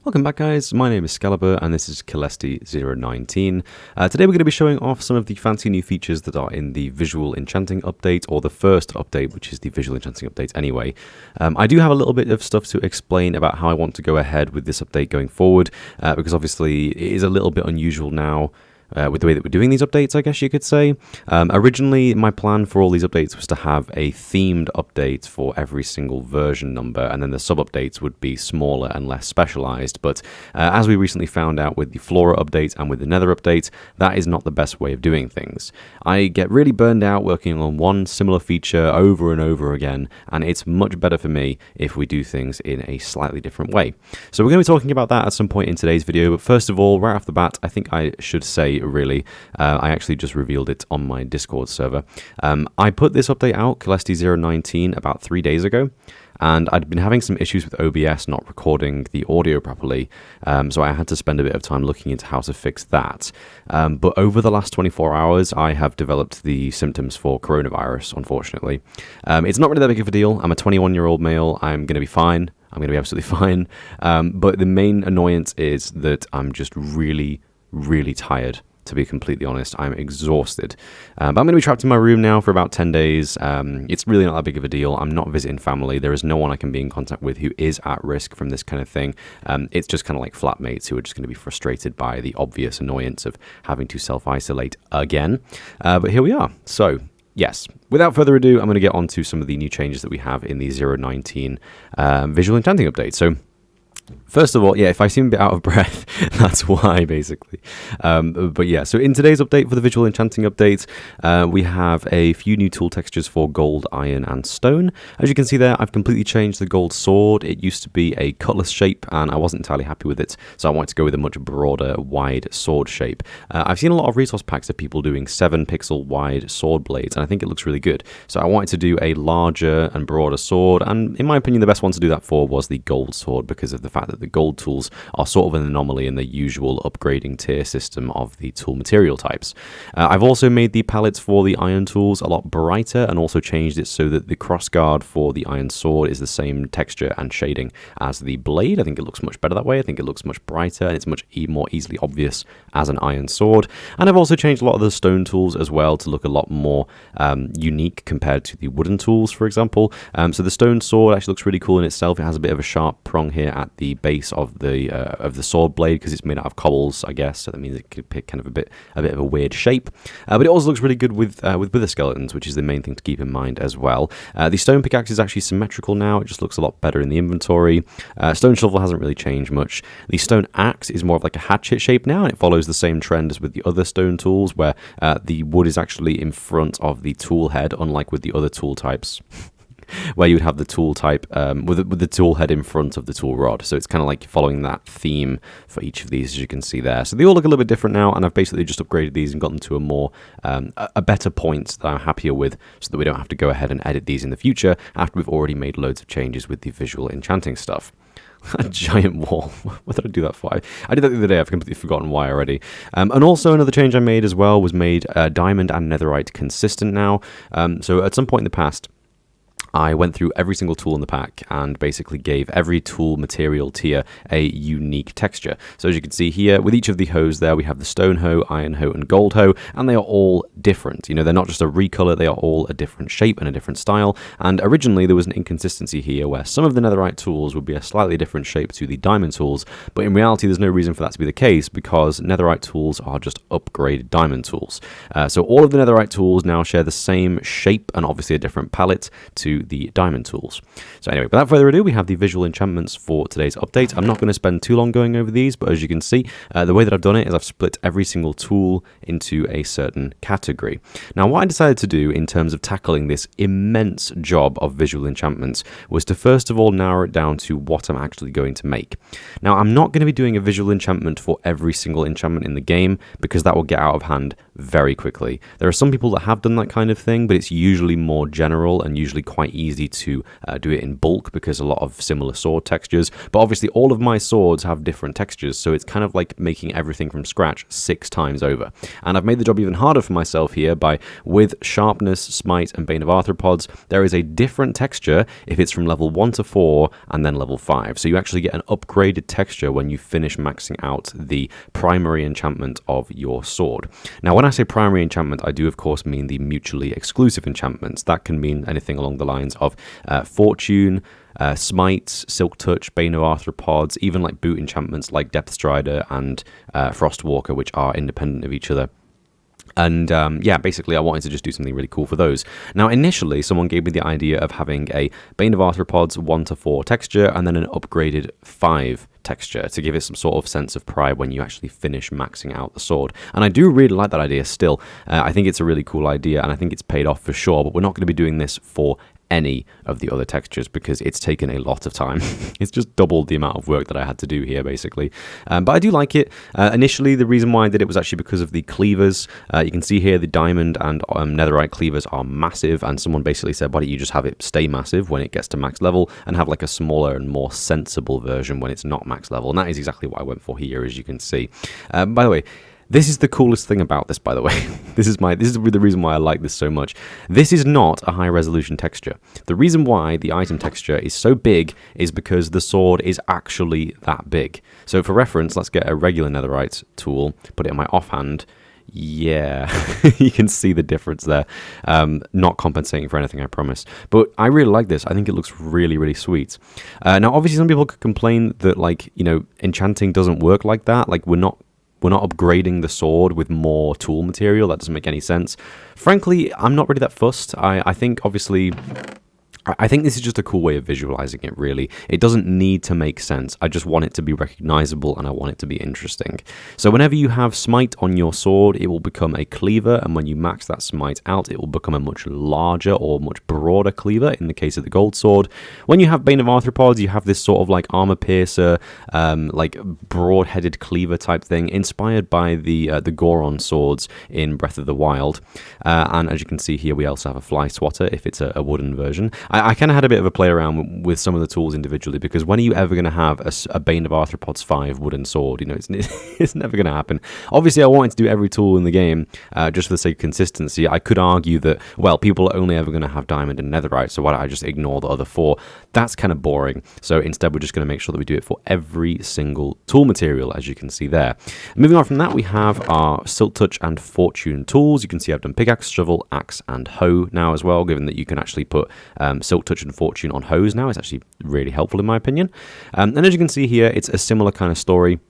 Welcome back, guys. My name is Scalibur and this is Caelesti 0.19. Today we're going to be showing off some of the fancy new features that are in the visual enchanting update, or the first update, which is the visual enchanting update anyway. I do have a little bit of stuff to explain about how I want to go ahead with this update going forward, because obviously it is a little bit unusual now. With the way that we're doing these updates, I guess you could say. Originally, my plan for all these updates was to have a themed update for every single version number, and then the sub-updates would be smaller and less specialized. But as we recently found out with the Flora update and with the Nether update, that is not the best way of doing things. I get really burned out working on one similar feature over and over again, and it's much better for me if we do things in a slightly different way. So we're going to be talking about that at some point in today's video, but first of all, right off the bat, I think I should say really. I actually just revealed it on my Discord server. I put this update out, Caelesti 0.19, about 3 days ago, and I'd been having some issues with OBS not recording the audio properly, so I had to spend a bit of time looking into how to fix that. But over the last 24 hours, I have developed the symptoms for coronavirus, unfortunately. It's not really that big of a deal. I'm a 21-year-old male. I'm going to be fine. I'm going to be absolutely fine. But the main annoyance is that I'm just really tired, to be completely honest. I'm exhausted. But I'm going to be trapped in my room now for about 10 days. It's really not that big of a deal. I'm not visiting family. There is no one I can be in contact with who is at risk from this kind of thing. It's just kind of like flatmates who are just going to be frustrated by the obvious annoyance of having to self-isolate again. But here we are. So, yes, without further ado, I'm going to get on to some of the new changes that we have in the 0.19 visual enchanting update. So, first of all, yeah, if I seem a bit out of breath, that's why, basically. But yeah, so in today's update for the visual enchanting update, we have a few new tool textures for gold, iron, and stone. As you can see there, I've completely changed the gold sword. It used to be a cutlass shape, and I wasn't entirely happy with it, so I wanted to go with a much broader, wide sword shape. I've seen a lot of resource packs of people doing 7-pixel wide sword blades, and I think it looks really good. So I wanted to do a larger and broader sword, and in my opinion, the best one to do that for was the gold sword, because of the fact that the gold tools are sort of an anomaly in the usual upgrading tier system of the tool material types. I've also made the palettes for the iron tools a lot brighter, and also changed it so that the crossguard for the iron sword is the same texture and shading as the blade. I think it looks much better that way. I think it looks much brighter, and it's much more easily obvious as an iron sword. And I've also changed a lot of the stone tools as well to look a lot more unique compared to the wooden tools, for example. So the stone sword actually looks really cool in itself. It has a bit of a sharp prong here at the base of the sword blade, because it's made out of cobbles, I guess, so that means it could pick kind of a bit of a weird shape. But it also looks really good with wither skeletons, which is the main thing to keep in mind as well. The stone pickaxe is actually symmetrical now. It just looks a lot better in the inventory. Stone shovel hasn't really changed much. The stone axe is more of like a hatchet shape now, and it follows the same trend as with the other stone tools, where the wood is actually in front of the tool head, unlike with the other tool types, where you would have the tool type with the tool head in front of the tool rod. So it's kind of like following that theme for each of these, as you can see there. So they all look a little bit different now, and I've basically just upgraded these and gotten to a more a better point that I'm happier with, so that we don't have to go ahead and edit these in the future after we've already made loads of changes with the visual enchanting stuff. A giant wall. What did I do that for? I did that the other day. I've completely forgotten why already. And also another change I made as well was made diamond and netherite consistent now. So at some point in the past, I went through every single tool in the pack and basically gave every tool material tier a unique texture. So as you can see here, with each of the hoes there, we have the stone hoe, iron hoe, and gold hoe, and they are all different. You know, they're not just a recolor, they are all a different shape and a different style. And originally there was an inconsistency here where some of the netherite tools would be a slightly different shape to the diamond tools, but in reality there's no reason for that to be the case, because netherite tools are just upgraded diamond tools. So all of the netherite tools now share the same shape and obviously a different palette to the diamond tools. So anyway, without further ado, we have the visual enchantments for today's update. I'm not going to spend too long going over these, but as you can see, the way that I've done it is I've split every single tool into a certain category. Now, what I decided to do in terms of tackling this immense job of visual enchantments was to first of all narrow it down to what I'm actually going to make. Now, I'm not going to be doing a visual enchantment for every single enchantment in the game, because that will get out of hand very quickly. There are some people that have done that kind of thing, but it's usually more general and usually quite quite easy to do it in bulk because a lot of similar sword textures. But obviously all of my swords have different textures, so it's kind of like making everything from scratch 6 times over. And I've made the job even harder for myself here by, with Sharpness, Smite, and Bane of Arthropods, there is a different texture if it's from level 1 to 4 and then level 5. So you actually get an upgraded texture when you finish maxing out the primary enchantment of your sword. Now, when I say primary enchantment, I do of course mean the mutually exclusive enchantments. That can mean anything along the lines of Fortune, Smite, Silk Touch, Bane of Arthropods, even like boot enchantments like Depth Strider and Frostwalker, which are independent of each other. And yeah, basically I wanted to just do something really cool for those. Now, initially, someone gave me the idea of having a Bane of Arthropods 1 to 4 texture and then an upgraded 5 texture to give it some sort of sense of pride when you actually finish maxing out the sword. And I do really like that idea still. I think it's a really cool idea and I think it's paid off for sure, but we're not going to be doing this for any of the other textures because it's taken a lot of time. It's just doubled the amount of work that I had to do here, basically. But I do like it. Initially, the reason why I did it was actually because of the cleavers. You can see here the diamond and netherite cleavers are massive, and someone basically said, why don't you just have it stay massive when it gets to max level and have like a smaller and more sensible version when it's not max level. And that is exactly what I went for here, as you can see. By the way, this is the coolest thing about this, by the way. This is the reason why I like this so much. This is not a high resolution texture. The reason why the item texture is so big is because the sword is actually that big. So for reference, let's get a regular netherite tool, put it in my offhand. Yeah, you can see the difference there. Not compensating for anything, I promise. But I really like this. I think it looks really, really sweet. Now, obviously, some people could complain that, like, you know, enchanting doesn't work like that. Like, we're not upgrading the sword with more tool material. That doesn't make any sense. Frankly, I'm not really that fussed. I think, obviously, I think this is just a cool way of visualizing it, really. It doesn't need to make sense. I just want it to be recognizable and I want it to be interesting. So whenever you have Smite on your sword, it will become a cleaver, and when you max that Smite out, it will become a much larger or much broader cleaver in the case of the gold sword. When you have Bane of Arthropods, you have this sort of like armor piercer, like broad-headed cleaver type thing, inspired by the Goron swords in Breath of the Wild. And as you can see here, we also have a fly swatter if it's a wooden version. I kind of had a bit of a play around with some of the tools individually, because when are you ever going to have a Bane of Arthropods 5 wooden sword? You know, it's never going to happen. Obviously, I wanted to do every tool in the game just for the sake of consistency. I could argue that, well, people are only ever going to have diamond and netherite, so why don't I just ignore the other 4? That's kind of boring. So instead, we're just going to make sure that we do it for every single tool material, as you can see there. Moving on from that, we have our Silk Touch and Fortune tools. You can see I've done pickaxe, shovel, axe, and hoe now as well, given that you can actually put Silk Touch and Fortune on hose now. It's actually really helpful in my opinion. And as you can see here, it's a similar kind of story.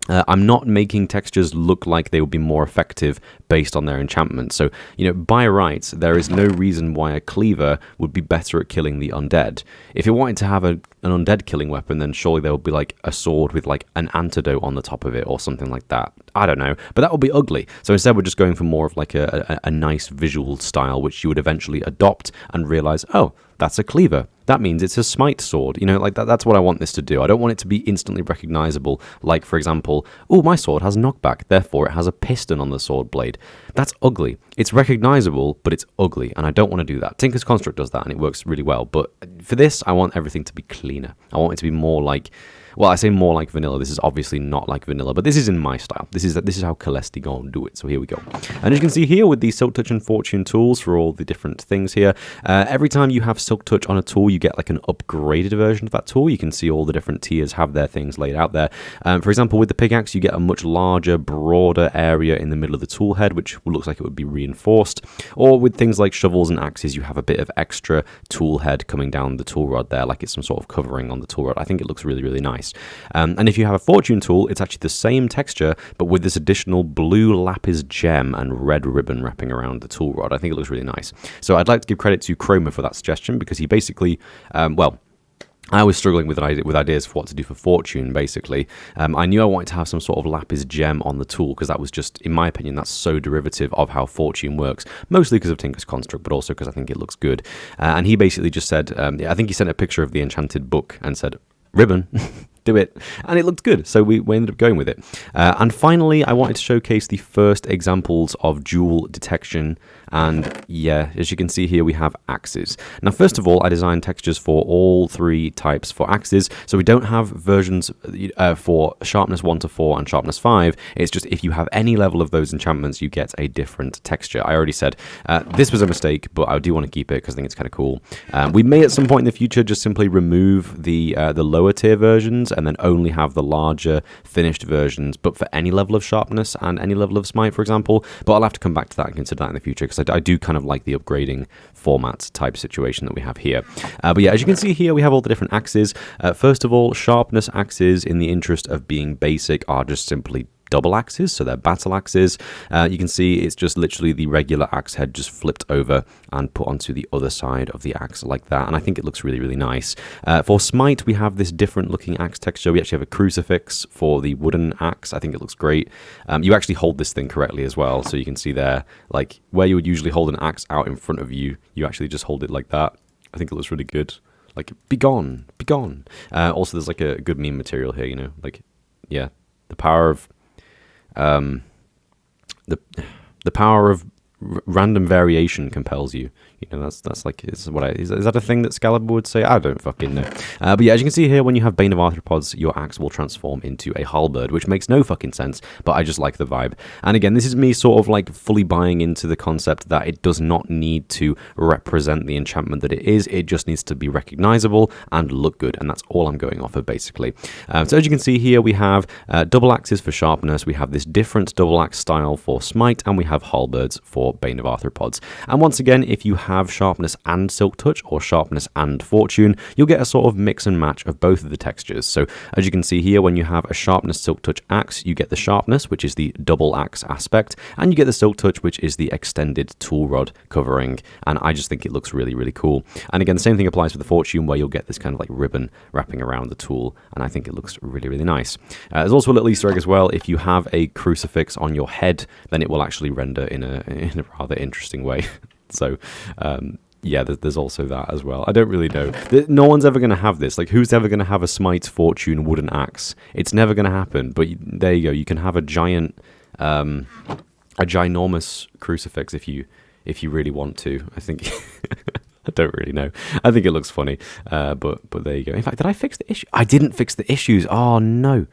I'm not making textures look like they would be more effective based on their enchantment. So, you know, by rights, there is no reason why a cleaver would be better at killing the undead. If you wanted to have an undead killing weapon, then surely there would be like a sword with like an antidote on the top of it or something like that. I don't know, but that would be ugly. So instead, we're just going for more of like a nice visual style, which you would eventually adopt and realize, oh, that's a cleaver. That means it's a smite sword. You know, like that's what I want this to do. I don't want it to be instantly recognizable. Like, for example, oh, my sword has knockback, therefore it has a piston on the sword blade. That's ugly. It's recognizable, but it's ugly, and I don't want to do that. Tinker's Construct does that, and it works really well. But for this, I want everything to be cleaner. I want it to be more like... Well, I say more like vanilla. This is obviously not like vanilla, but this is in my style. This is how Caelesti gonna do it. So here we go. And as you can see here with the Silk Touch and Fortune tools for all the different things here, every time you have Silk Touch on a tool, you get like an upgraded version of that tool. You can see all the different tiers have their things laid out there. For example, with the pickaxe, you get a much larger, broader area in the middle of the tool head, which looks like it would be reinforced. Or with things like shovels and axes, you have a bit of extra tool head coming down the tool rod there, like it's some sort of covering on the tool rod. I think it looks really, really nice. And if you have a Fortune tool, it's actually the same texture, but with this additional blue lapis gem and red ribbon wrapping around the tool rod. I think it looks really nice. So I'd like to give credit to Chroma for that suggestion, because he basically, well, I was struggling with ideas for what to do for Fortune, basically. I knew I wanted to have some sort of lapis gem on the tool, because that was just, in my opinion, that's so derivative of how Fortune works, mostly because of Tinker's Construct, but also because I think it looks good. And he basically just said, I think he sent a picture of the enchanted book and said, ribbon. do it. And it looked good, so we ended up going with it. And finally, I wanted to showcase the first examples of dual detection. And yeah, as you can see here, we have axes. Now, first of all, I designed textures for all 3 types for axes. So we don't have versions for sharpness 1 to 4 and sharpness 5. It's just if you have any level of those enchantments, you get a different texture. I already said this was a mistake, but I do want to keep it because I think it's kind of cool. We may at some point in the future just simply remove the lower tier versions and then only have the larger finished versions, but for any level of sharpness and any level of smite, for example. But I'll have to come back to that and consider that in the future, because I do kind of like the upgrading format type situation that we have here. But yeah, as you can see here, we have all the different axes. First of all, sharpness axes, in the interest of being basic, are just simply double axes, so they're battle axes. You can see it's just literally the regular axe head just flipped over and put onto the other side of the axe like that, and I think it looks really, really nice. For smite, we have this different looking axe texture. We actually have a crucifix for the wooden axe. I think it looks great. You actually hold this thing correctly as well, so you can see there, like where you would usually hold an axe out in front of you, you actually just hold it like that. I think it looks really good. Like, be gone, be gone. Also, there's like a good meme material here, you know, like, yeah, the power of the power of random variation compels you. You know, that's like, is that a thing that Scalibur would say? I don't fucking know. But yeah, as you can see here, when you have Bane of Arthropods, your axe will transform into a halberd, which makes no fucking sense, but I just like the vibe. And again, this is me sort of like fully buying into the concept that it does not need to represent the enchantment that it is. It just needs to be recognizable and look good, and that's all I'm going off of, basically. So as you can see here, we have double axes for sharpness, we have this different double axe style for smite, and we have halberds for Bane of Arthropods. And once again, if you have sharpness and silk touch or sharpness and fortune, you'll get a sort of mix and match of both of the textures. So as you can see here, when you have a sharpness silk touch axe, you get the sharpness, which is the double axe aspect, and you get the silk touch, which is the extended tool rod covering. And I just think it looks really, really cool. And again, the same thing applies for the fortune, where you'll get this kind of like ribbon wrapping around the tool, and I think it looks really, really nice. There's also a little Easter egg as well. If you have a crucifix on your head, then it will actually render in a rather interesting way. So, yeah, there's also that as well. I don't really know. No one's ever going to have this. Like, who's ever going to have a smite fortune wooden axe? It's never going to happen. But there you go. You can have a giant, a ginormous crucifix if you really want to. I think. I don't really know. I think it looks funny. But there you go. In fact, did I fix the issue? I didn't fix the issues. Oh no.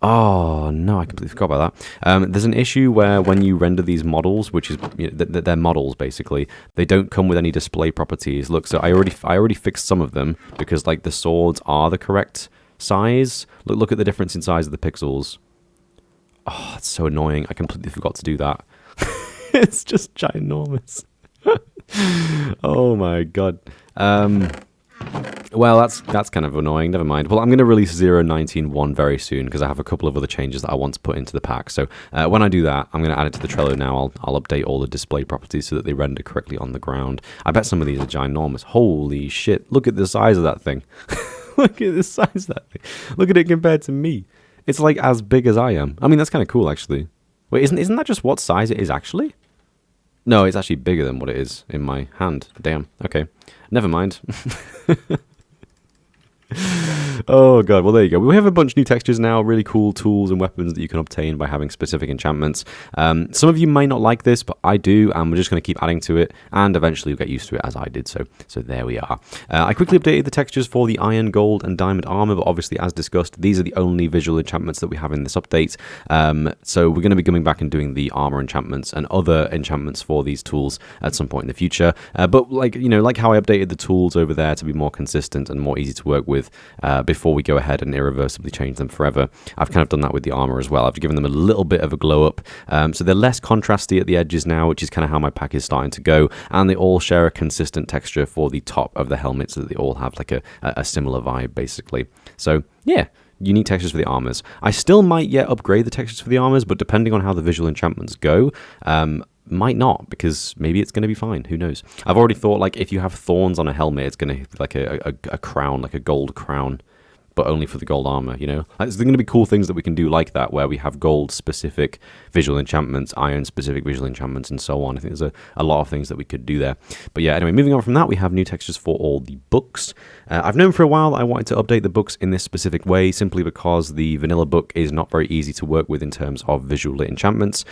Oh, no, I completely forgot about that. There's an issue where when you render these models, which is, you know, they're models, basically, they don't come with any display properties. Look, so I already fixed some of them because, like, the swords are the correct size. Look at the difference in size of the pixels. Oh, it's so annoying. I completely forgot to do that. It's just ginormous. Oh, my God. Well, that's kind of annoying. Never mind. Well, I'm going to release 0.19.1 very soon because I have a couple of other changes that I want to put into the pack. So when I do that, I'm going to add it to the Trello now. I'll update all the display properties so that they render correctly on the ground. I bet some of these are ginormous. Holy shit. Look at the size of that thing. Look at the size of that thing. Look at it compared to me. It's like as big as I am. I mean, that's kind of cool, actually. Wait, isn't that just what size it is, actually? No, it's actually bigger than what it is in my hand. Damn. Okay. Never mind. Oh god, well there you go. We have a bunch of new textures now, really cool tools and weapons that you can obtain by having specific enchantments. Some of you may not like this, but I do, and we're just going to keep adding to it, and eventually you'll get used to it as I did, so there we are. I quickly updated the textures for the iron, gold, and diamond armor, but obviously, as discussed, these are the only visual enchantments that we have in this update, so we're going to be coming back and doing the armor enchantments and other enchantments for these tools at some point in the future, but like, you know, like how I updated the tools over there to be more consistent and more easy to work with, before we go ahead and irreversibly change them forever. I've kind of done that with the armor as well. I've given them a little bit of a glow up, so they're less contrasty at the edges now, which is kind of how my pack is starting to go, and they all share a consistent texture for the top of the helmet, so that they all have like a similar vibe, basically. So yeah, unique textures for the armors. I still might yet upgrade the textures for the armors, but depending on how the visual enchantments go, might not, because maybe it's going to be fine. Who knows? I've already thought, like, if you have thorns on a helmet, it's going to be like a crown, like a gold crown. but only for the gold armor, you know? There's going to be cool things that we can do like that, where we have gold-specific visual enchantments, iron-specific visual enchantments, and so on. I think there's a lot of things that we could do there. But yeah, anyway, moving on from that, we have new textures for all the books. I've known for a while that I wanted to update the books in this specific way, simply because the vanilla book is not very easy to work with in terms of visual enchantments.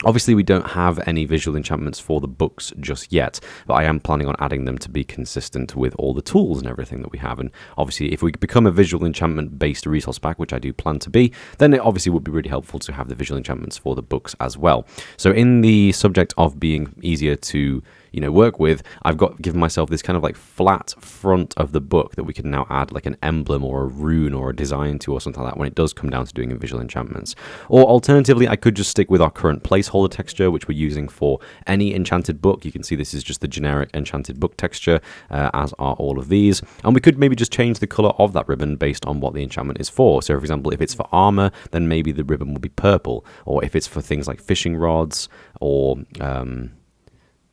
Obviously, we don't have any visual enchantments for the books just yet, but I am planning on adding them to be consistent with all the tools and everything that we have. And obviously, if we become a visual enchantment-based resource pack, which I do plan to be, then it obviously would be really helpful to have the visual enchantments for the books as well. So in the subject of being easier to work with, I've given myself this kind of like flat front of the book that we can now add like an emblem or a rune or a design to or something like that when it does come down to doing visual enchantments. Or alternatively, I could just stick with our current placeholder texture, which we're using for any enchanted book. You can see this is just the generic enchanted book texture, as are all of these. And we could maybe just change the color of that ribbon based on what the enchantment is for. So for example, if it's for armor, then maybe the ribbon will be purple. Or if it's for things like fishing rods or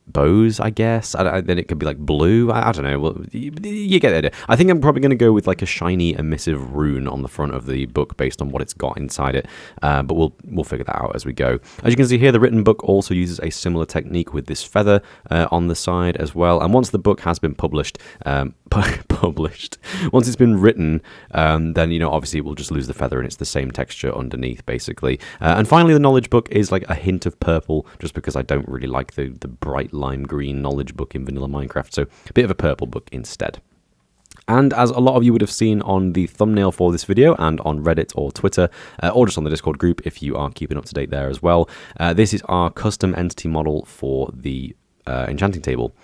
bows, I guess. Then it could be like blue. I don't know. Well, you get the idea. I think I'm probably going to go with like a shiny emissive rune on the front of the book based on what it's got inside it. But we'll figure that out as we go. As you can see here, the written book also uses a similar technique with this feather on the side as well. And once the book has been published, once it's been written, then obviously we'll just lose the feather and it's the same texture underneath, basically. And finally, the knowledge book is like a hint of purple, just because I don't really like the bright lime green knowledge book in vanilla Minecraft, so a bit of a purple book instead. And as a lot of you would have seen on the thumbnail for this video and on Reddit or Twitter, or just on the Discord group if you are keeping up to date there as well, this is our custom entity model for the Enchanting Table.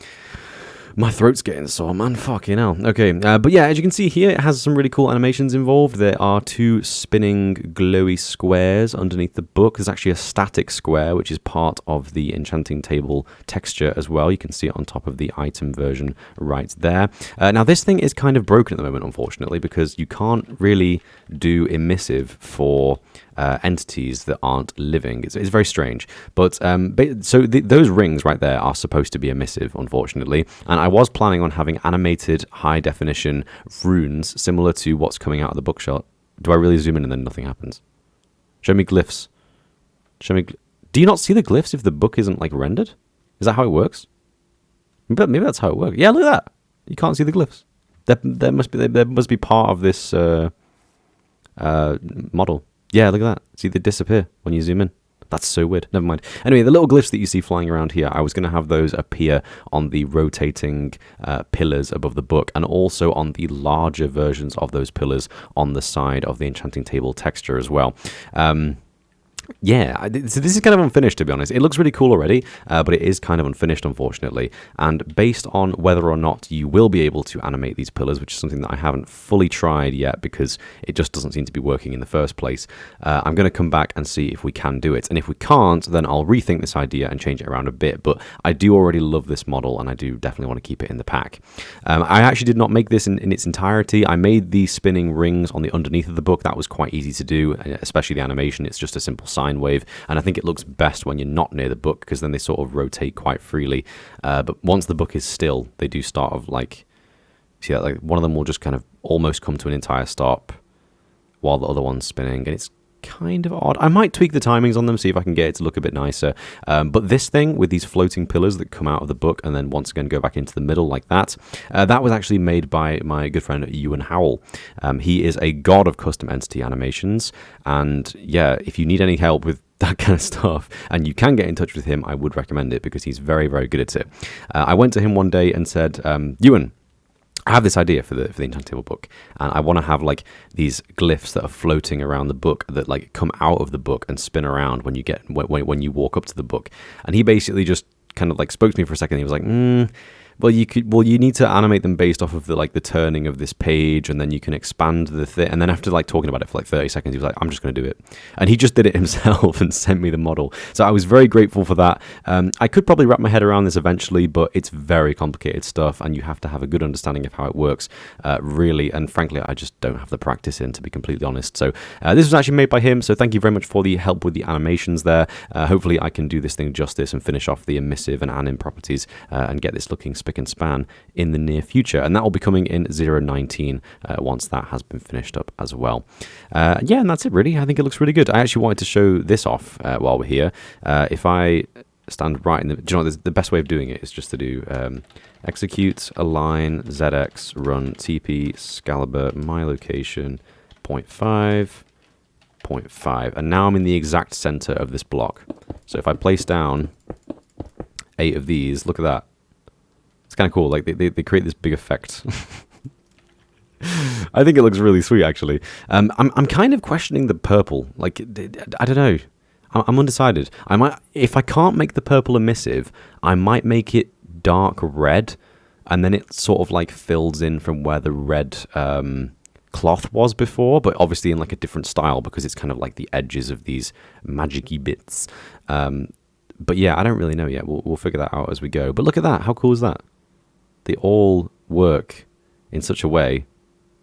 My throat's getting sore, man. Fucking hell. Okay, but yeah, as you can see here, it has some really cool animations involved. There are two spinning glowy squares underneath the book. There's actually a static square, which is part of the Enchanting Table texture as well. You can see it on top of the item version right there. Now, this thing is kind of broken at the moment, unfortunately, because you can't really do emissive for entities that aren't living. It's very strange. But so those rings right there are supposed to be emissive, unfortunately. And I was planning on having animated high definition runes similar to what's coming out of the bookshot. Do I really zoom in and then nothing happens? Show me glyphs. Do you not see the glyphs if the book isn't like rendered? Is that how it works? Maybe that's how it works. Yeah, look at that. You can't see the glyphs. There must be part of this model. Yeah, look at that. See, they disappear when you zoom in. That's so weird. Never mind. Anyway, the little glyphs that you see flying around here, I was going to have those appear on the rotating pillars above the book, and also on the larger versions of those pillars on the side of the Enchanting Table texture as well. Yeah, so this is kind of unfinished, to be honest. It looks really cool already, but it is kind of unfinished, unfortunately. And based on whether or not you will be able to animate these pillars, which is something that I haven't fully tried yet because it just doesn't seem to be working in the first place, I'm going to come back and see if we can do it. And if we can't, then I'll rethink this idea and change it around a bit. But I do already love this model, and I do definitely want to keep it in the pack. I actually did not make this in its entirety. I made the spinning rings on the underneath of the book. That was quite easy to do, especially the animation. It's just a simple sine wave, and I think it looks best when you're not near the book because then they sort of rotate quite freely. But once the book is still, they do start of like, see that, like one of them will just kind of almost come to an entire stop while the other one's spinning, and it's kind of odd. I might tweak the timings on them, see if I can get it to look a bit nicer. But this thing with these floating pillars that come out of the book and then once again go back into the middle like that, that was actually made by my good friend Ewan Howell. He is a god of custom entity animations, and yeah, if you need any help with that kind of stuff and you can get in touch with him, I would recommend it because he's very, very good at it. I went to him one day and said, Ewan, I have this idea for the Enchanting Table book, and I want to have like these glyphs that are floating around the book that like come out of the book and spin around when you walk up to the book. And he basically just kind of like spoke to me for a second. He was like, well, you need to animate them based off of the turning of this page, and then you can expand the thing. And then after like talking about it for like 30 seconds, he was like, I'm just going to do it. And he just did it himself and sent me the model. So I was very grateful for that. I could probably wrap my head around this eventually, but it's very complicated stuff, and you have to have a good understanding of how it works, really. And frankly, I just don't have the practice in, to be completely honest. So this was actually made by him. So thank you very much for the help with the animations there. Hopefully I can do this thing justice and finish off the emissive and anim properties and get this looking spectacular spick and span in the near future. And that will be coming in 0.19 once that has been finished up as well. Yeah, and that's it really. I think it looks really good. I actually wanted to show this off while we're here. If I stand right in the... Do you know what, the best way of doing it is just to do execute, align, ZX, run, TP, Scalibur, my location, 0.5, 0.5. And now I'm in the exact center of this block. So if I place down 8 of these, look at that. It's kind of cool. Like they create this big effect. I think it looks really sweet, actually. I'm kind of questioning the purple. Like, I don't know. I'm undecided. I might, if I can't make the purple emissive, I might make it dark red, and then it sort of like fills in from where the red cloth was before, but obviously in like a different style because it's kind of like the edges of these magic-y bits. But yeah, I don't really know yet. We'll figure that out as we go. But look at that. How cool is that? They all work in such a way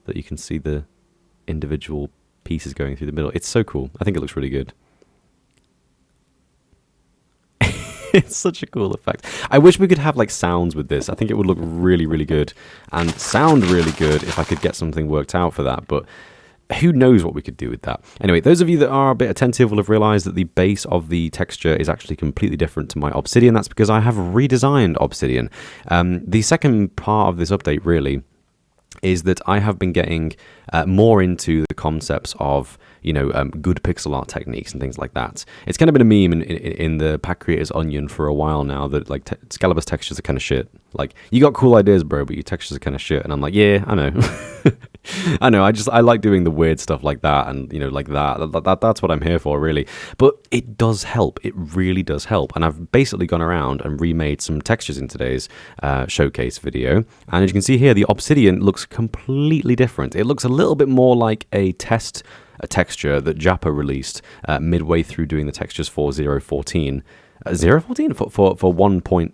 that you can see the individual pieces going through the middle. It's so cool. I think it looks really good. It's such a cool effect. I wish we could have like sounds with this. I think it would look really, really good and sound really good if I could get something worked out for that. But who knows what we could do with that. Anyway, those of you that are a bit attentive will have realized that the base of the texture is actually completely different to my Obsidian. That's because I have redesigned Obsidian. The second part of this update really is that I have been getting more into the concepts of, you know, good pixel art techniques and things like that. It's kind of been a meme in the Pack Creators Onion for a while now that like Scalabur's textures are kind of shit. Like, you got cool ideas, bro, but your textures are kind of shit. And I'm like, yeah, I know. I know. I like doing the weird stuff like that, and you know, like that's what I'm here for, really. But it does help. It really does help. And I've basically gone around and remade some textures in today's showcase video. And as you can see here, the Obsidian looks completely different. It looks a little bit more like a texture that Jappa released midway through doing the textures for 0.14. 0.14 for 1.14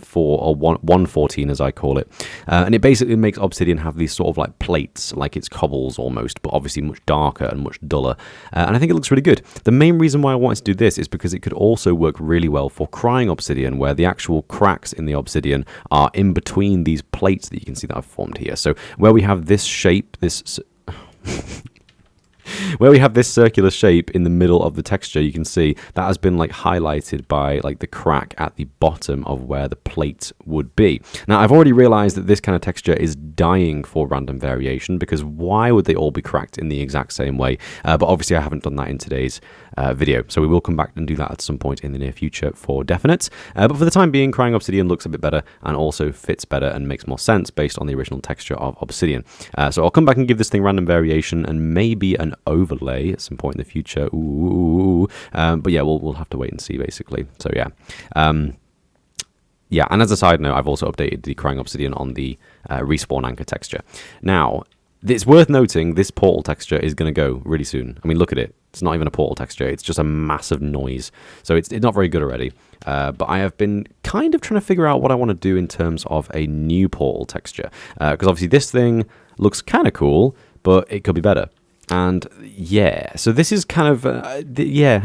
or 1.14 as I call it, and it basically makes Obsidian have these sort of like plates, like it's cobbles almost, but obviously much darker and much duller, and I think it looks really good. The main reason why I wanted to do this is because it could also work really well for crying Obsidian, where the actual cracks in the Obsidian are in between these plates that you can see that I've formed here. So where we have this shape, where we have this circular shape in the middle of the texture, you can see that has been like highlighted by like the crack at the bottom of where the plate would be. Now, I've already realized that this kind of texture is dying for random variation, because why would they all be cracked in the exact same way? But obviously I haven't done that in today's video, so we will come back and do that at some point in the near future for definite. But for the time being, crying Obsidian looks a bit better and also fits better and makes more sense based on the original texture of Obsidian. So I'll come back and give this thing random variation and maybe an overlay at some point in the future. But yeah, we'll have to wait and see, basically. So yeah. Yeah, and as a side note, I've also updated the crying Obsidian on the respawn anchor texture. Now, it's worth noting this portal texture is going to go really soon. I mean, look at it. It's not even a portal texture. It's just a massive noise. So it's not very good already. But I have been kind of trying to figure out what I want to do in terms of a new portal texture. Because obviously this thing looks kind of cool, but it could be better. And yeah, so this is kind of, yeah.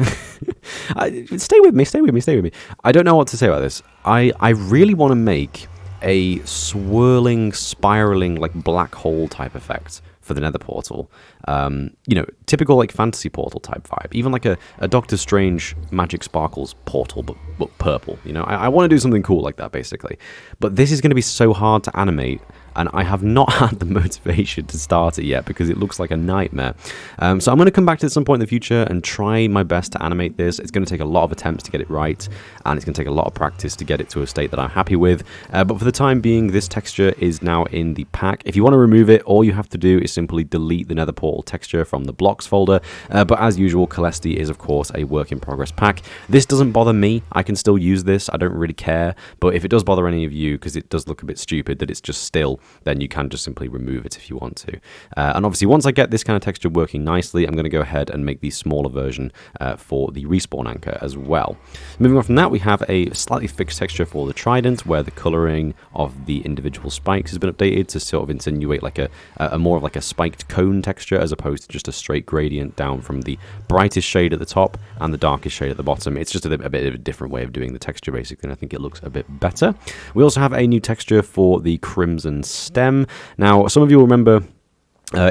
Stay with me. I don't know what to say about this. I really want to make a swirling, spiraling, like black hole type effect for the Nether portal. You know, typical like fantasy portal type vibe. Even like a Doctor Strange Magic Sparkles portal, but purple. You know, I want to do something cool like that, basically. But this is going to be so hard to animate, and I have not had the motivation to start it yet because it looks like a nightmare. So I'm going to come back to it at some point in the future and try my best to animate this. It's going to take a lot of attempts to get it right, and it's going to take a lot of practice to get it to a state that I'm happy with. But for the time being, this texture is now in the pack. If you want to remove it, all you have to do is simply delete the Nether portal texture from the blocks folder. But as usual, Caelesti is, of course, a work in progress pack. This doesn't bother me. I can still use this. I don't really care. But if it does bother any of you, because it does look a bit stupid that it's just still, then you can just simply remove it if you want to. And obviously, once I get this kind of texture working nicely, I'm going to go ahead and make the smaller version for the respawn anchor as well. Moving on from that, we have a slightly fixed texture for the trident, where the coloring of the individual spikes has been updated to sort of insinuate like a more of like a spiked cone texture, as opposed to just a straight gradient down from the brightest shade at the top and the darkest shade at the bottom. It's just a bit of a different way of doing the texture, basically, and I think it looks a bit better. We also have a new texture for the crimson stem. Now, some of you will remember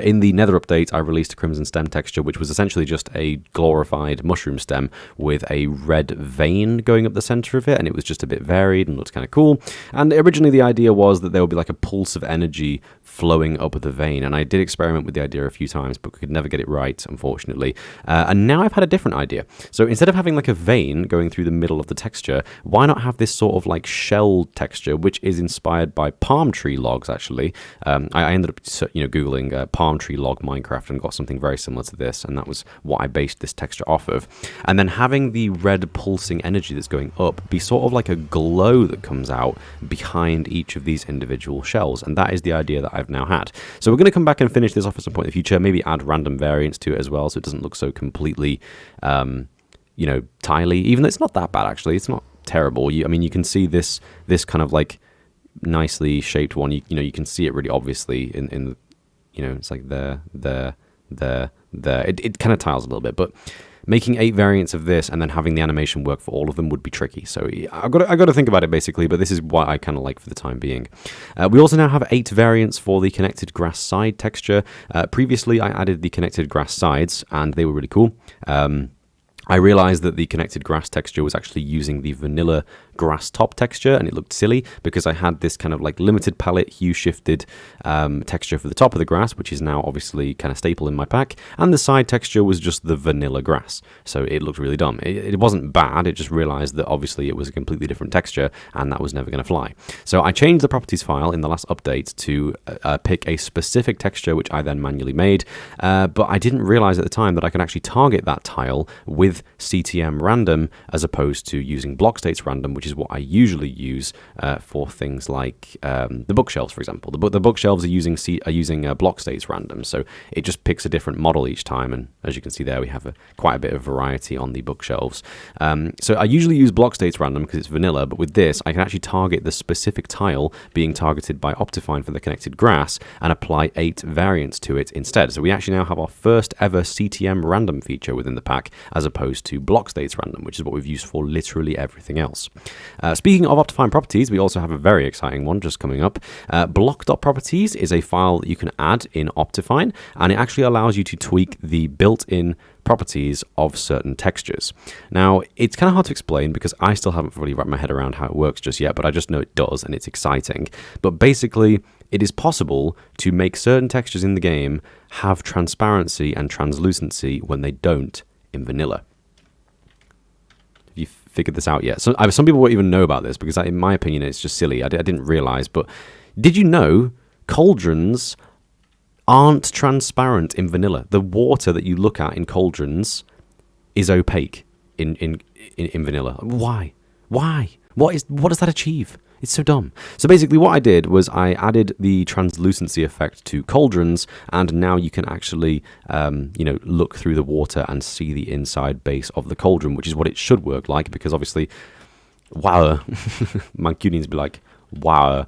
in the Nether update, I released a crimson stem texture, which was essentially just a glorified mushroom stem with a red vein going up the center of it, and it was just a bit varied and looked kind of cool. And originally the idea was that there would be like a pulse of energy flowing up the vein, and I did experiment with the idea a few times, but could never get it right, unfortunately. And now I've had a different idea. So instead of having like a vein going through the middle of the texture, why not have this sort of like shell texture, which is inspired by palm tree logs, actually. I ended up, Googling palm tree log Minecraft and got something very similar to this, and that was what I based this texture off of. And then having the red pulsing energy that's going up be sort of like a glow that comes out behind each of these individual shells, and that is the idea that I've now had. So we're going to come back and finish this off at some point in the future, maybe add random variants to it as well, so it doesn't look so completely tiley, even though it's not that bad, actually. It's not terrible. I mean, you can see this kind of like nicely shaped one. You can see it really obviously in it's like there. It kind of tiles a little bit, but making 8 variants of this and then having the animation work for all of them would be tricky. So I got to think about it, basically, but this is what I kind of like for the time being. We also now have 8 variants for the connected grass side texture. Previously, I added the connected grass sides, and they were really cool. I realized that the connected grass texture was actually using the vanilla grass top texture, and it looked silly because I had this kind of like limited palette hue shifted texture for the top of the grass, which is now obviously kind of staple in my pack, and the side texture was just the vanilla grass, so it looked really dumb. It wasn't bad, it just realized that obviously it was a completely different texture, and that was never going to fly. So I changed the properties file in the last update to pick a specific texture, which I then manually made, but I didn't realize at the time that I could actually target that tile with CTM random as opposed to using block states random, which is what I usually use for things like the bookshelves, for example. The bookshelves are using block states random, so it just picks a different model each time, and as you can see there, we have quite a bit of variety on the bookshelves. So I usually use block states random because it's vanilla, but with this, I can actually target the specific tile being targeted by Optifine for the connected grass and apply 8 variants to it instead. So we actually now have our first ever CTM random feature within the pack, as opposed to block states random, which is what we've used for literally everything else. Speaking of Optifine properties, we also have a very exciting one just coming up. Block.properties is a file that you can add in Optifine, and it actually allows you to tweak the built-in properties of certain textures. Now, it's kind of hard to explain because I still haven't fully wrapped my head around how it works just yet, but I just know it does, and it's exciting. But basically, it is possible to make certain textures in the game have transparency and translucency when they don't in vanilla. Have you figured this out yet? So some people won't even know about this because, in my opinion, it's just silly. I didn't realize, but did you know cauldrons aren't transparent in vanilla? The water that you look at in cauldrons is opaque in vanilla. Why? What does that achieve? It's so dumb. So basically what I did was I added the translucency effect to cauldrons, and now you can actually look through the water and see the inside base of the cauldron, which is what it should work like, because obviously, wow, Mancunians be like, wow.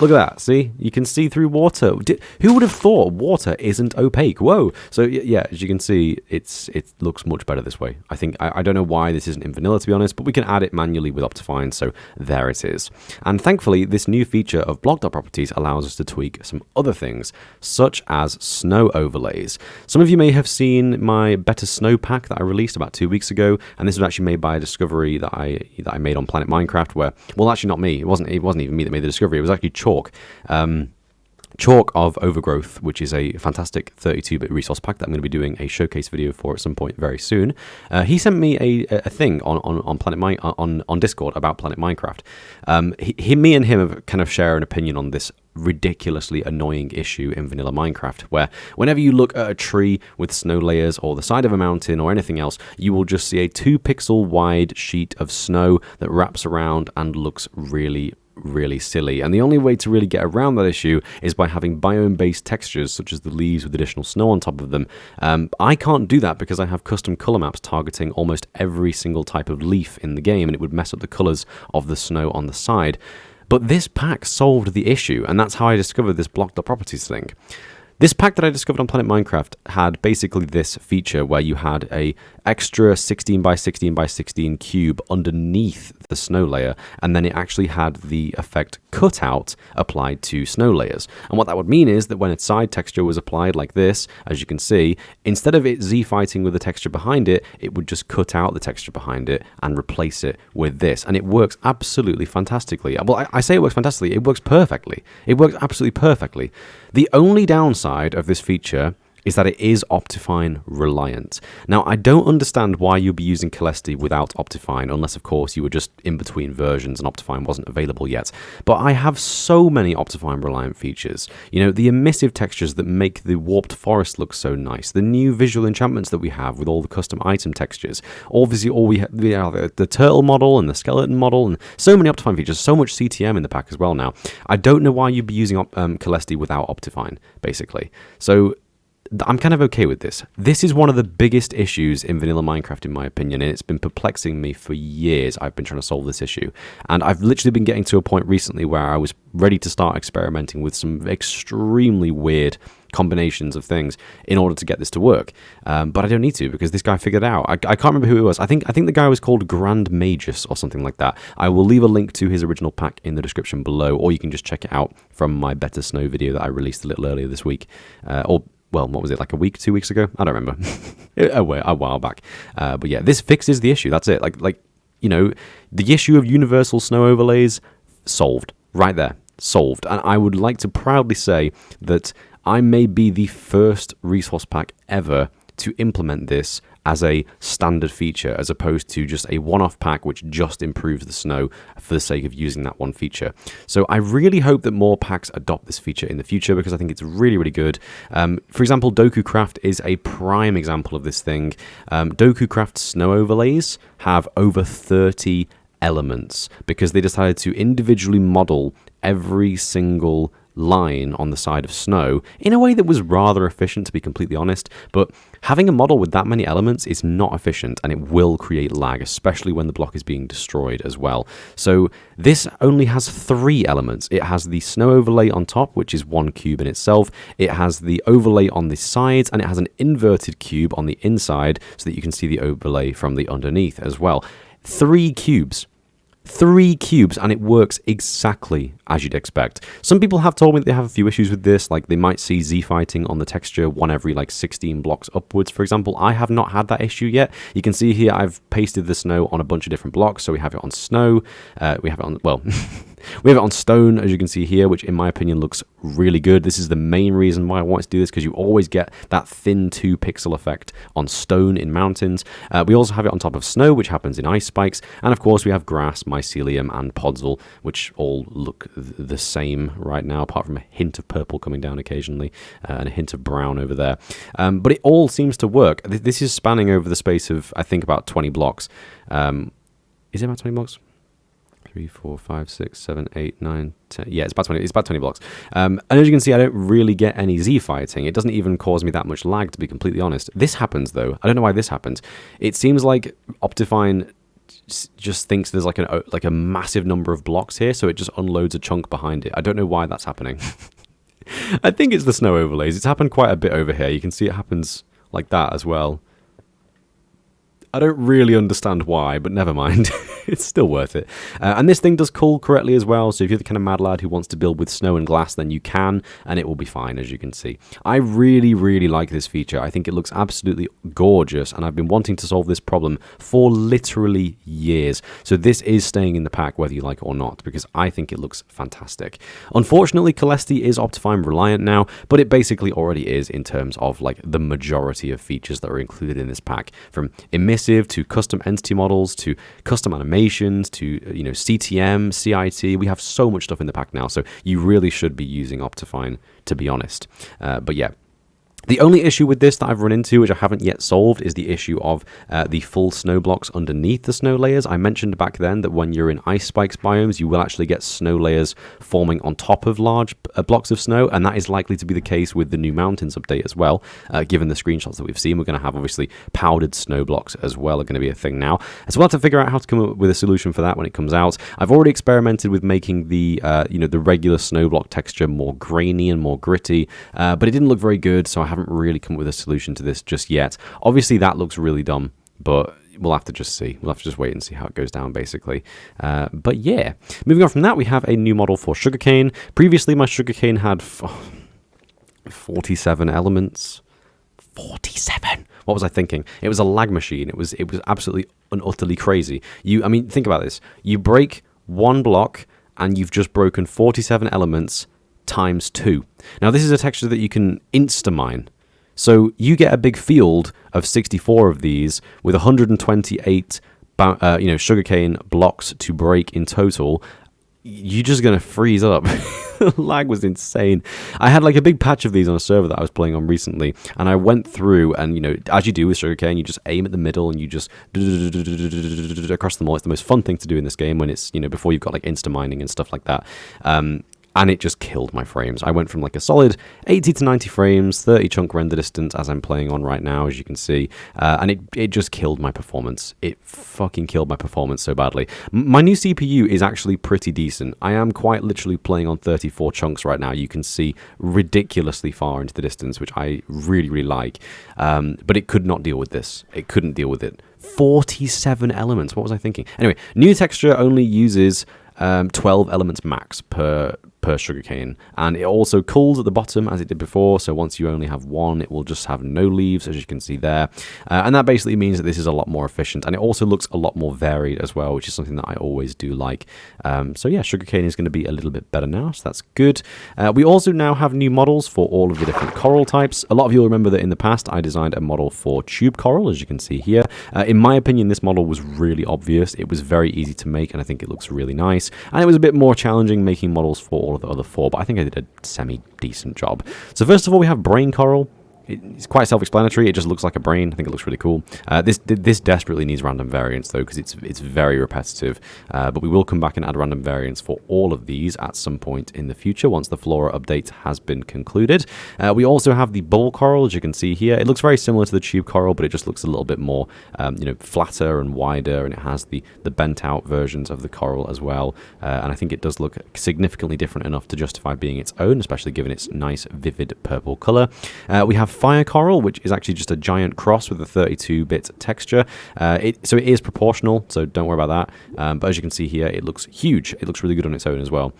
Look at that, see? You can see through water. Who would have thought water isn't opaque? Whoa! So yeah, as you can see, it looks much better this way. I think, I don't know why this isn't in vanilla, to be honest, but we can add it manually with Optifine, so there it is. And thankfully, this new feature of Block.properties allows us to tweak some other things, such as snow overlays. Some of you may have seen my Better Snow pack that I released about 2 weeks ago, and this was actually made by a discovery that I made on Planet Minecraft, where, well, actually not me, it wasn't even me that made the discovery, it was actually Chalk. Chalk of Overgrowth, which is a fantastic 32-bit resource pack that I'm going to be doing a showcase video for at some point very soon. He sent me a thing on Discord about Planet Minecraft. Me and him have kind of share an opinion on this ridiculously annoying issue in vanilla Minecraft, where whenever you look at a tree with snow layers or the side of a mountain or anything else, you will just see a 2-pixel wide sheet of snow that wraps around and looks really really silly. And the only way to really get around that issue is by having biome-based textures, such as the leaves with additional snow on top of them. I can't do that because I have custom color maps targeting almost every single type of leaf in the game, and it would mess up the colors of the snow on the side. But this pack solved the issue, and that's how I discovered this Block.properties thing. This pack that I discovered on Planet Minecraft had basically this feature where you had a extra 16 by 16 by 16 cube underneath the snow layer, and then it actually had the effect cutout applied to snow layers. And what that would mean is that when its side texture was applied like this, as you can see, instead of it z-fighting with the texture behind it, it would just cut out the texture behind it and replace it with this. And it works absolutely fantastically. Well, I say it works fantastically. It works perfectly. It works absolutely perfectly. The only downside of this feature is that it is Optifine reliant. Now, I don't understand why you'd be using Caelesti without Optifine, unless, of course, you were just in between versions and Optifine wasn't available yet. But I have so many Optifine reliant features. You know, the emissive textures that make the warped forest look so nice, the new visual enchantments that we have with all the custom item textures. Obviously, all we have the turtle model and the skeleton model, and so many Optifine features, so much CTM in the pack as well now. I don't know why you'd be using Caelesti without Optifine, basically. So I'm kind of okay with this. This is one of the biggest issues in vanilla Minecraft, in my opinion, and it's been perplexing me for years. I've been trying to solve this issue, and I've literally been getting to a point recently where I was ready to start experimenting with some extremely weird combinations of things in order to get this to work. But I don't need to, because this guy figured it out. I can't remember who it was. I think the guy was called Grand Magus or something like that. I will leave a link to his original pack in the description below, or you can just check it out from my Better Snow video that I released a little earlier this week. Well, what was it, like a week, 2 weeks ago? I don't remember. a while back. But yeah, this fixes the issue. That's it. Like you know, the issue of universal snow overlays, solved. Right there. Solved. And I would like to proudly say that I may be the first resource pack ever to implement this as a standard feature, as opposed to just a one-off pack which just improves the snow for the sake of using that one feature. So I really hope that more packs adopt this feature in the future, because I think it's really, really good. For example, DokuCraft is a prime example of this thing. DokuCraft snow overlays have over 30 elements because they decided to individually model every single line on the side of snow in a way that was rather efficient, to be completely honest. But having a model with that many elements is not efficient, and it will create lag, especially when the block is being destroyed as well. So this only has 3 elements. It has the snow overlay on top, which is 1 cube in itself. It has the overlay on the sides, and it has an inverted cube on the inside so that you can see the overlay from the underneath as well. 3 cubes. 3 cubes, and it works exactly as you'd expect. Some people have told me they have a few issues with this, like they might see z-fighting on the texture one every like 16 blocks upwards, for example. I have not had that issue yet. You can see here I've pasted the snow on a bunch of different blocks, so we have it on snow, we have it on, well, we have it on stone, as you can see here, which in my opinion looks really good. This is the main reason why I wanted to do this, because you always get that thin 2 pixel effect on stone in mountains. We also have it on top of snow, which happens in ice spikes, and of course we have grass, mycelium, and podzol, which all look the same right now, apart from a hint of purple coming down occasionally, and a hint of brown over there. But it all seems to work. This is spanning over the space of, I think, about 20 blocks. Is it about 20 blocks? 3, 4, 5, 6, 7, 8, 9, 10. Yeah, it's about 20. It's about 20 blocks. And as you can see, I don't really get any z-fighting. It doesn't even cause me that much lag, to be completely honest. This happens though. I don't know why this happens. It seems like Optifine just thinks there's like a massive number of blocks here, so it just unloads a chunk behind it. I don't know why that's happening. I think it's the snow overlays. It's happened quite a bit over here. You can see it happens like that as well. I don't really understand why, but never mind. It's still worth it. And this thing does cull correctly as well, so if you're the kind of mad lad who wants to build with snow and glass, then you can, and it will be fine, as you can see. I really, really like this feature. I think it looks absolutely gorgeous, and I've been wanting to solve this problem for literally years. So this is staying in the pack, whether you like it or not, because I think it looks fantastic. Unfortunately, Caelesti is Optifine reliant now, but it basically already is in terms of like the majority of features that are included in this pack, from emissive to custom entity models to custom animations to CTM, CIT. We have so much stuff in the pack now, so you really should be using Optifine, to be honest. But yeah, The only issue with this that I've run into, which I haven't yet solved, is the issue of the full snow blocks underneath the snow layers. I mentioned back then that when you're in ice spikes biomes, you will actually get snow layers forming on top of large blocks of snow, and that is likely to be the case with the new mountains update as well. Given the screenshots that we've seen, we're going to have obviously powdered snow blocks as well are going to be a thing now. So we'll have to figure out how to come up with a solution for that when it comes out. I've already experimented with making the the regular snow block texture more grainy and more gritty, but it didn't look very good, so I haven't really come up with a solution to this just yet. Obviously that looks really dumb, but we'll have to just see. We'll have to just wait and see how it goes down, basically. But yeah, moving on from that, we have a new model for sugarcane. Previously, my sugarcane had 47 elements. 47. What was I thinking? It was a lag machine. It was absolutely and utterly crazy. I mean, think about this. You break one block, and you've just broken 47 elements times 2. Now, this is a texture that you can insta-mine. So you get a big field of 64 of these with 128 sugarcane blocks to break in total. You're just going to freeze up. The lag was insane. I had like a big patch of these on a server that I was playing on recently, and I went through and, as you do with sugarcane, you just aim at the middle and you just across them all. It's the most fun thing to do in this game when it's, before you've got like insta mining and stuff like that. And it just killed my frames. I went from like a solid 80 to 90 frames, 30 chunk render distance as I'm playing on right now, as you can see. And it just killed my performance. It fucking killed my performance so badly. My new CPU is actually pretty decent. I am quite literally playing on 34 chunks right now. You can see ridiculously far into the distance, which I really, really like. But it could not deal with this. It couldn't deal with it. 47 elements. What was I thinking? Anyway, new texture only uses 12 elements max per sugarcane, and it also cools at the bottom as it did before. So once you only have one, it will just have no leaves, as you can see there, and that basically means that this is a lot more efficient, and it also looks a lot more varied as well, which is something that I always do like. So yeah, sugarcane is going to be a little bit better now, so that's good. We also now have new models for all of the different coral types. A lot of you will remember that in the past I designed a model for tube coral, as you can see here. In my opinion, this model was really obvious. It was very easy to make, and I think it looks really nice, and it was a bit more challenging making models for all of the other 4, but I think I did a semi-decent job. So first of all, we have brain coral. It's quite self-explanatory. It just looks like a brain. I think it looks really cool. This desperately needs random variants, though, because it's very repetitive. But we will come back and add random variants for all of these at some point in the future once the Flora update has been concluded. We also have the bull coral, as you can see here. It looks very similar to the tube coral, but it just looks a little bit more, flatter and wider, and it has the bent-out versions of the coral as well. And I think it does look significantly different enough to justify being its own, especially given its nice, vivid purple color. We have fire coral, which is actually just a giant cross with a 32-bit texture. So it is proportional, so don't worry about that. But as you can see here, it looks huge. It looks really good on its own as well.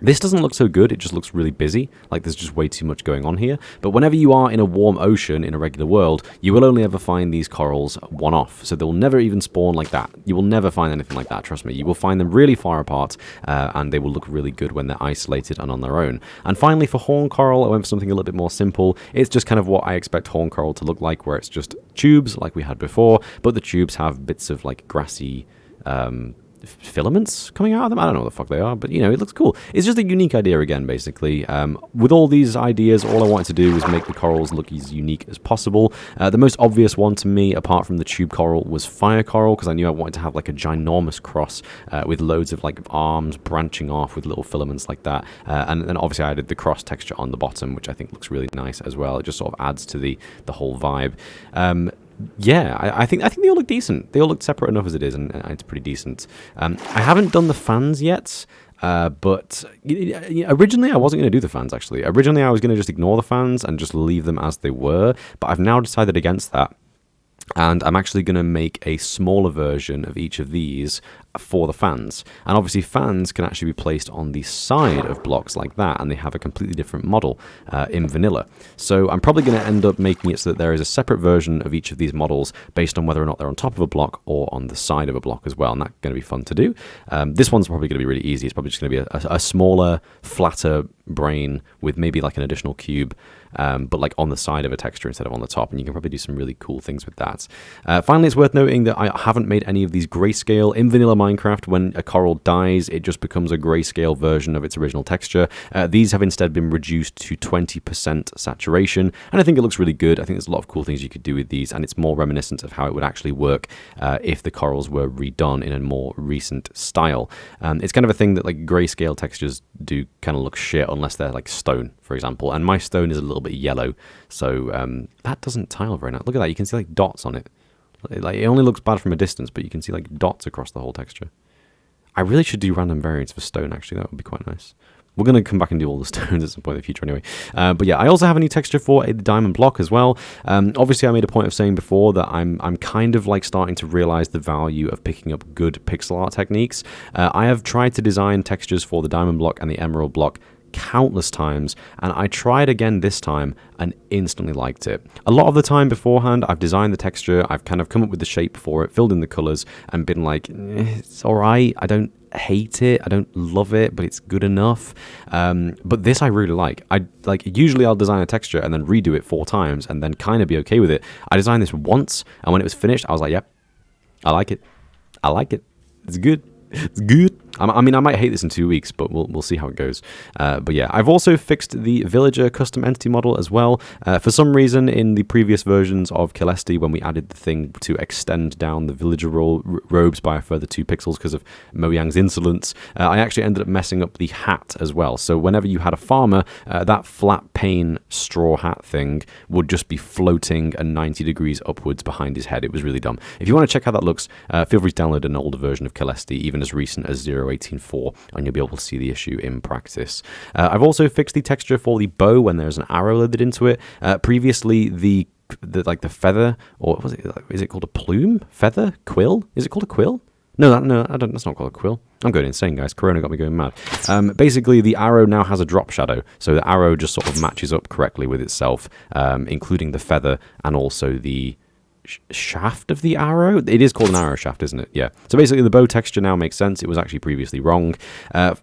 This doesn't look so good, it just looks really busy, like there's just way too much going on here. But whenever you are in a warm ocean in a regular world, you will only ever find these corals one-off, so they'll never even spawn like that. You will never find anything like that, trust me. You will find them really far apart, and they will look really good when they're isolated and on their own. And finally, for horn coral, I went for something a little bit more simple. It's just kind of what I expect horn coral to look like, where it's just tubes like we had before, but the tubes have bits of like grassy filaments coming out of them. I don't know what the fuck they are, but it looks cool. It's just a unique idea again, basically. With all these ideas, all I wanted to do was make the corals look as unique as possible. The most obvious one to me, apart from the tube coral, was fire coral, because I knew I wanted to have like a ginormous cross with loads of like arms branching off with little filaments like that. And then obviously I added the cross texture on the bottom, which I think looks really nice as well. It just sort of adds to the whole vibe. Yeah, I think they all look decent. They all look separate enough as it is, and it's pretty decent. I haven't done the fans yet, but originally I wasn't going to do the fans, actually. Originally I was going to just ignore the fans and just leave them as they were, but I've now decided against that. And I'm actually going to make a smaller version of each of these for the fans. And obviously fans can actually be placed on the side of blocks like that, and they have a completely different model in vanilla. So I'm probably going to end up making it so that there is a separate version of each of these models based on whether or not they're on top of a block or on the side of a block as well, and that's going to be fun to do. This one's probably going to be really easy. It's probably just going to be a smaller, flatter brain with maybe like an additional cube, but like on the side of a texture instead of on the top, and you can probably do some really cool things with that. Finally, it's worth noting that I haven't made any of these grayscale. In vanilla Minecraft, when a coral dies, it just becomes a grayscale version of its original texture. These have instead been reduced to 20% saturation, and I think it looks really good. I think there's a lot of cool things you could do with these, and it's more reminiscent of how it would actually work if the corals were redone in a more recent style. It's kind of a thing that like grayscale textures do kind of look shit unless they're like stone, for example, and my stone is a little bit yellow, so that doesn't tile very nice. Look at that, you can see like dots on it. Like, it only looks bad from a distance, but you can see like dots across the whole texture. I really should do random variants for stone, actually. That would be quite nice. We're going to come back and do all the stones at some point in the future anyway. But yeah, I also have a new texture for the diamond block as well. Obviously, I made a point of saying before that I'm kind of like starting to realize the value of picking up good pixel art techniques. I have tried to design textures for the diamond block and the emerald block countless times, and I tried again this time and instantly liked it. A lot of the time beforehand, I've designed the texture, I've kind of come up with the shape for it, filled in the colors, and been like, it's alright, I don't hate it, I don't love it, but it's good enough. But this I really like. Usually I'll design a texture and then redo it 4 times and then kind of be okay with it. I designed this once, and when it was finished, I was like, yep, I like it. I like it. It's good. It's good. I mean, I might hate this in 2 weeks, but we'll see how it goes. But yeah, I've also fixed the villager custom entity model as well. For some reason, in the previous versions of Caelesti, when we added the thing to extend down the villager robes by a further 2 pixels because of Mojang's insolence, I actually ended up messing up the hat as well. So whenever you had a farmer, that flat pane straw hat thing would just be floating at 90 degrees upwards behind his head. It was really dumb. If you want to check how that looks, feel free to download an older version of Caelesti, even as recent as 0.18.4, and you'll be able to see the issue in practice. I've also fixed the texture for the bow when there's an arrow loaded into it. Previously, the feather, or was it? Is it called a plume? Feather? Quill? Is it called a quill? No, I don't. That's not called a quill. I'm going insane, guys. Corona got me going mad. Basically, the arrow now has a drop shadow, so the arrow just sort of matches up correctly with itself, including the feather and also the shaft of the arrow. It is called an arrow shaft, isn't it? Yeah. So basically the bow texture now makes sense. It was actually previously wrong.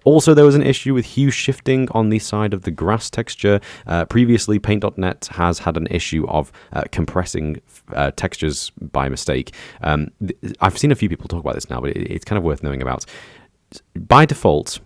Also, there was an issue with hue shifting on the side of the grass texture. Previously, Paint.net has had an issue of compressing textures by mistake. I've seen a few people talk about this now, but it's kind of worth knowing about. By default,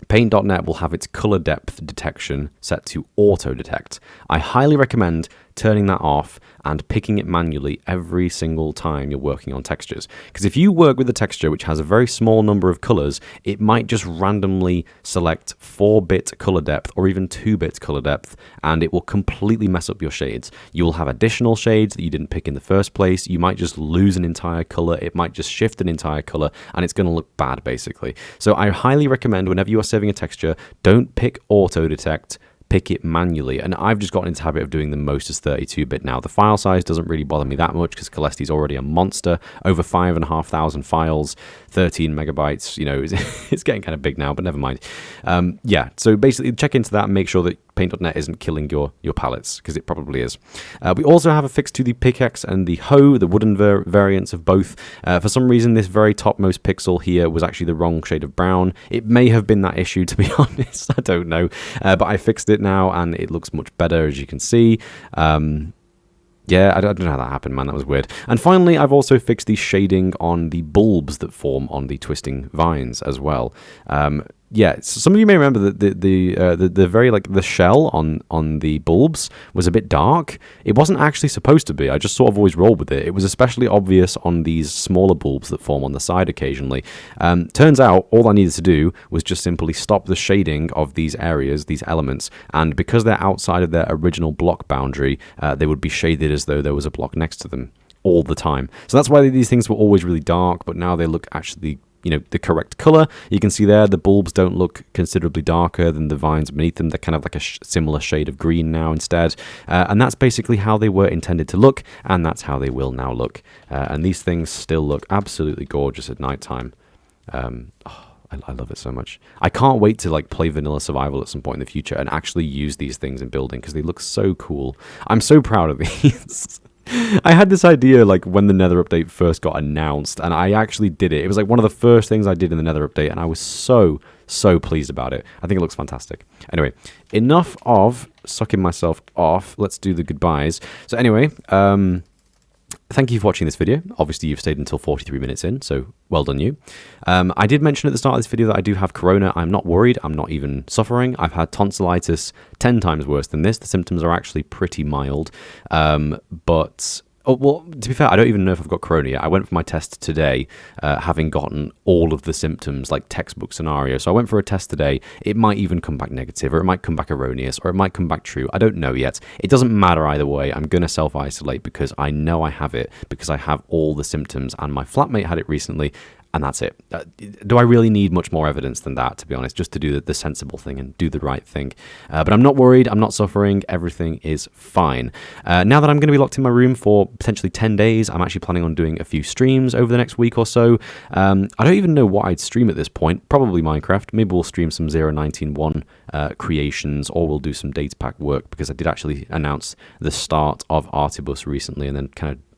Paint.net will have its color depth detection set to auto detect. I highly recommend turning that off and picking it manually every single time you're working on textures. Because if you work with a texture which has a very small number of colors, it might just randomly select 4-bit color depth or even 2-bit color depth, and it will completely mess up your shades. You will have additional shades that you didn't pick in the first place. You might just lose an entire color. It might just shift an entire color, and it's going to look bad, basically. So I highly recommend whenever you are saving a texture, don't pick auto detect, pick it manually. And I've just gotten into the habit of doing the most as 32-bit now. The file size doesn't really bother me that much because Caelesti is already a monster. Over 5,500 files, 13 megabytes. You know, it's getting kind of big now, but never mind. Yeah, so basically check into that and make sure that Paint.net isn't killing your palettes, because it probably is. We also have a fix to the pickaxe and the hoe, the wooden variants of both. For some reason, this very topmost pixel here was actually the wrong shade of brown. It may have been that issue, to be honest. I don't know. But I fixed it now, and it looks much better, as you can see. Yeah, I don't know how that happened, man. That was weird. And finally, I've also fixed the shading on the bulbs that form on the twisting vines as well. Yeah, so some of you may remember that the very the shell on the bulbs was a bit dark. It wasn't actually supposed to be. I just sort of always rolled with it. It was especially obvious on these smaller bulbs that form on the side occasionally. Turns out all I needed to do was just simply stop the shading of these areas, these elements, and because they're outside of their original block boundary, they would be shaded as though there was a block next to them all the time. So that's why these things were always really dark, but now they look actually, you know, the correct color. You can see there the bulbs don't look considerably darker than the vines beneath them. They're kind of like a similar shade of green now instead. And that's basically how they were intended to look, and that's how they will now look. And these things still look absolutely gorgeous at nighttime. I love it so much. I can't wait to play vanilla survival at some point in the future and actually use these things in building because they look so cool. I'm so proud of these. I had this idea when the Nether update first got announced, and I actually did it. It was one of the first things I did in the Nether update, and I was so pleased about it. I think it looks fantastic. Anyway, enough of sucking myself off. Let's do the goodbyes. So anyway, thank you for watching this video. Obviously, you've stayed until 43 minutes in, so well done you. I did mention at the start of this video that I do have corona. I'm not worried. I'm not even suffering. I've had tonsillitis 10 times worse than this. The symptoms are actually pretty mild, but... Oh, well, to be fair, I don't even know if I've got corona yet. I went for my test today, having gotten all of the symptoms, like textbook scenario. So I went for a test today. It might even come back negative, or it might come back erroneous, or it might come back true. I don't know yet. It doesn't matter either way. I'm going to self-isolate because I know I have it, because I have all the symptoms, and my flatmate had it recently. And that's it. Do I really need much more evidence than that, to be honest, just to do the sensible thing and do the right thing? But I'm not worried. I'm not suffering. Everything is fine. Now that I'm going to be locked in my room for potentially 10 days, I'm actually planning on doing a few streams over the next week or so. I don't even know what I'd stream at this point. Probably Minecraft. Maybe we'll stream some 0.19.1 creations, or we'll do some data pack work, because I did actually announce the start of Artibus recently, and then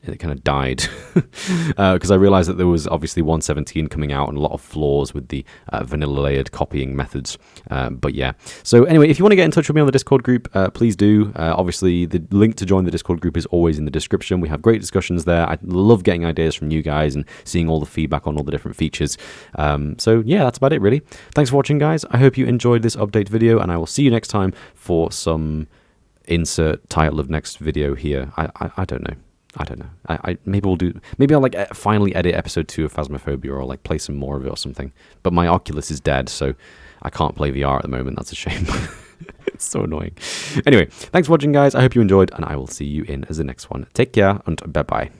it kind of died because I realized that there was obviously 1.17 coming out and a lot of flaws with the vanilla layered copying methods. But yeah. So anyway, if you want to get in touch with me on the Discord group, please do. Obviously, the link to join the Discord group is always in the description. We have great discussions there. I love getting ideas from you guys and seeing all the feedback on all the different features. So yeah, that's about it really. Thanks for watching, guys. I hope you enjoyed this update video, and I will see you next time for some insert title of next video here. I don't know. I don't know. Maybe I'll like finally edit episode 2 of Phasmophobia, or like play some more of it or something. But my Oculus is dead, so I can't play VR at the moment. That's a shame. It's so annoying. Anyway, thanks for watching, guys. I hope you enjoyed, and I will see you in the next one. Take care, and bye-bye.